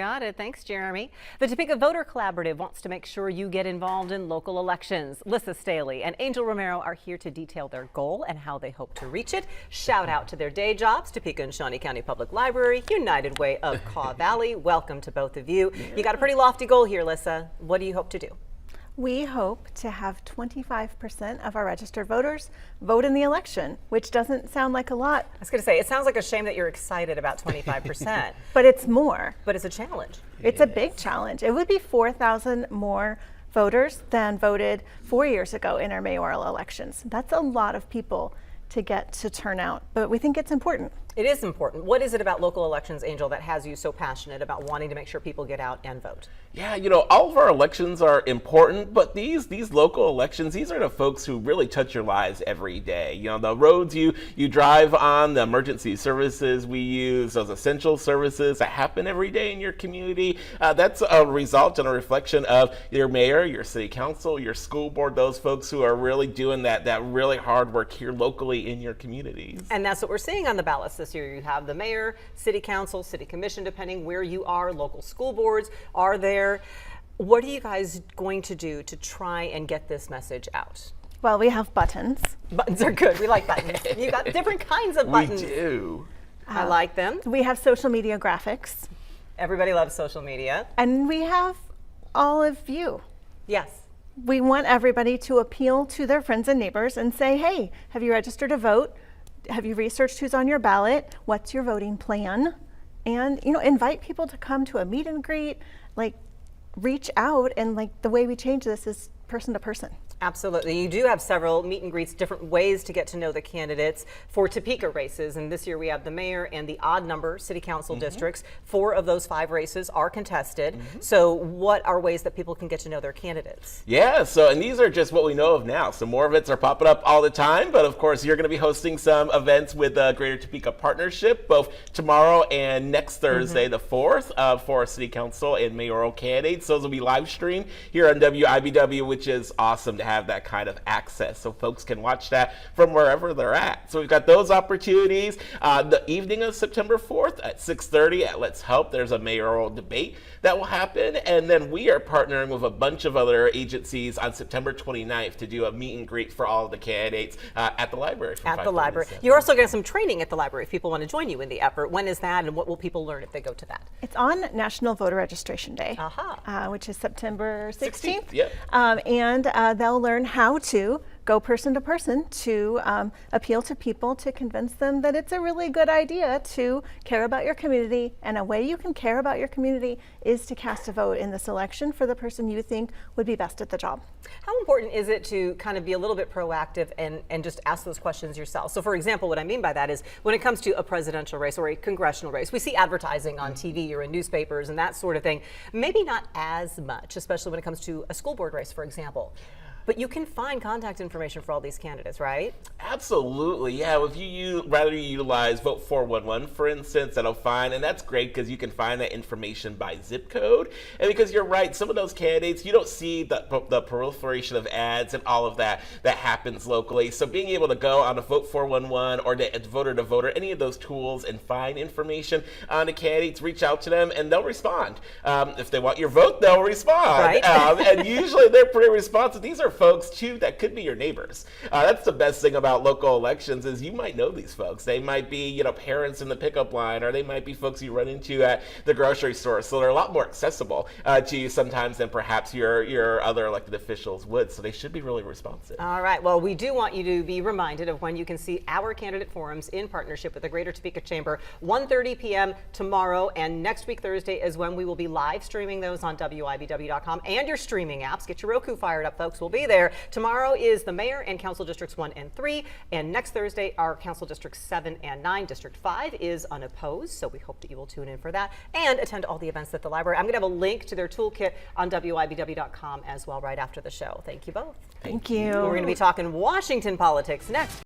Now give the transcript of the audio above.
Got it. Thanks, Jeremy. The Topeka Voter Collaborative wants to make sure you get involved in local elections. Lissa Staley and Angel Romero are here to detail their goal and how they hope to reach it. Shout out to their day jobs, Topeka and Shawnee County Public Library, United Way of Kaw Valley. Welcome to both of you. You got a pretty lofty goal here, Lissa. What do you hope to do? We hope to have 25% of our registered voters vote in the election, which doesn't sound like a lot. I was going to say, it sounds like a shame that you're excited about 25%. But it's more. But it's a challenge. It's a big challenge. It would be 4,000 more voters than voted 4 years ago in our mayoral elections. That's a lot of people to get to turn out, but we think it's important. It is important. What is it about local elections, Angel, that has you so passionate about wanting to make sure people get out and vote? Yeah, you know, all of our elections are important, but these local elections, these are the folks who really touch your lives every day. You know, the roads you drive on, the emergency services we use, those essential services that happen every day in your community, that's a result and a reflection of your mayor, your city council, your school board, those folks who are really doing that really hard work here locally in your communities. And that's what we're seeing on the ballots this year. You have the mayor, city council, city commission, depending where you are, local school boards are there. What are you guys going to do to try and get this message out? Well, we have buttons. Buttons are good. We like buttons. You got different kinds of buttons. We do. I like them. We have social media graphics. Everybody loves social media. And we have all of you. Yes. We want everybody to appeal to their friends and neighbors and say, hey, have you registered to vote? Have you researched who's on your ballot? What's your voting plan? And, you know, invite people to come to a meet and greet, like reach out, and like the way we change this is person to person. Absolutely. You do have several meet and greets, different ways to get to know the candidates for Topeka races. And this year we have the mayor and the odd number city council districts. 4 of those 5 races are contested. So what are ways that people can get to know their candidates? Yeah, so and these are just what we know of now. So more events are popping up all the time, but of course you're going to be hosting some events with the Greater Topeka Partnership both tomorrow and next Thursday, the 4th, for city council and mayoral candidates. Those will be live streamed here on WIBW, which is awesome to have that kind of access so folks can watch that from wherever they're at. So we've got those opportunities. The evening of September 4th at 6:30 at Let's Help, there's a mayoral debate that will happen. And then we are partnering with a bunch of other agencies on September 29th to do a meet and greet for all of the candidates at the library. At the library. You're also getting some training at the library if people want to join you in the effort. When is that, and what will people learn if they go to that? It's on National Voter Registration Day, which is September 16th. Yep. And they'll learn how to go person to person to appeal to people to convince them that it's a really good idea to care about your community. And a way you can care about your community is to cast a vote in this election for the person you think would be best at the job. How important is it to kind of be a little bit proactive and just ask those questions yourself? So for example, what I mean by that is when it comes to a presidential race or a congressional race, we see advertising on TV or in newspapers and that sort of thing. Maybe not as much, especially when it comes to a school board race, for example. But you can find contact information for all these candidates, right? Absolutely, yeah. If you rather utilize Vote 411, for instance, that'll find, and that's great because you can find that information by zip code. And because you're right, some of those candidates, you don't see the proliferation of ads and all of that happens locally. So being able to go on a Vote 411 or the voter to voter, any of those tools, and find information on the candidates, reach out to them, and they'll respond. If they want your vote, they'll respond. Right. And usually they're pretty responsive. These are folks too that could be your neighbors. That's the best thing about local elections is you might know these folks. They might be, you know, parents in the pickup line, or they might be folks you run into at the grocery store. So they're a lot more accessible to you sometimes than perhaps your other elected officials would. So they should be really responsive. All right. Well, we do want you to be reminded of when you can see our candidate forums in partnership with the Greater Topeka Chamber. 1:30 p.m. tomorrow, and next week Thursday is when we will be live streaming those on WIBW.com and your streaming apps. Get your Roku fired up, folks. We'll be there. Tomorrow is the mayor and council districts 1 and 3, and next Thursday are council districts 7 and 9. District 5 is unopposed, so we hope that you will tune in for that and attend all the events at the library. I'm going to have a link to their toolkit on WIBW.com as well right after the show. Thank you both. Thank you. We're going to be talking Washington politics next.